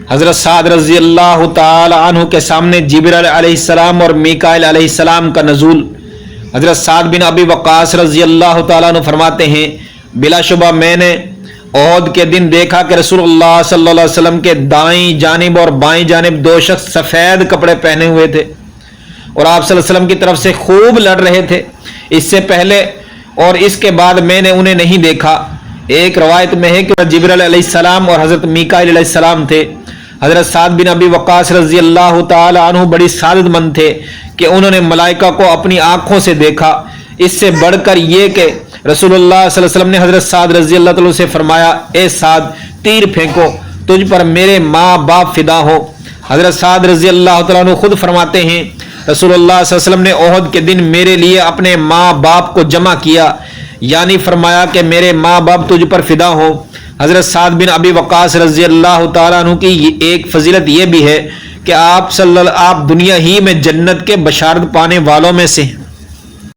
حضرت سعد رضی اللہ تعالی عنہ کے سامنے جبرائیل علیہ السلام اور میکائیل علیہ السلام کا نزول۔ حضرت سعد بن ابی وقاص رضی اللہ تعالیٰ عنہ فرماتے ہیں بلا شبہ میں نے احد کے دن دیکھا کہ رسول اللہ صلی اللہ علیہ وسلم کے دائیں جانب اور بائیں جانب دو شخص سفید کپڑے پہنے ہوئے تھے اور آپ صلی اللہ علیہ وسلم کی طرف سے خوب لڑ رہے تھے۔ اس سے پہلے اور اس کے بعد میں نے انہیں نہیں دیکھا۔ ایک روایت میں ہے کہ جبرائیل علیہ السلام اور حضرت میکائیل علیہ السلام تھے۔ حضرت سعد بن ابی وقاص رضی اللہ تعالی عنہ بڑی سعادت مند تھے کہ انہوں نے ملائکہ کو اپنی آنکھوں سے دیکھا۔ اس سے بڑھ کر یہ کہ رسول اللہ صلی اللہ علیہ وسلم نے حضرت سعد رضی اللہ تعالیٰ سے فرمایا اے سعد تیر پھینکو، تجھ پر میرے ماں باپ فدا ہو۔ حضرت سعد رضی اللہ تعالیٰ عنہ خود فرماتے ہیں رسول اللہ صلی اللہ علیہ وسلم نے احد کے دن میرے لیے اپنے ماں باپ کو جمع کیا، یعنی فرمایا کہ میرے ماں باپ تجھ پر فدا ہو۔ حضرت سعد بن ابی وقاص رضی اللہ تعالیٰ عنہ کی ایک فضیلت یہ بھی ہے کہ آپ دنیا ہی میں جنت کے بشارت پانے والوں میں سے ہیں۔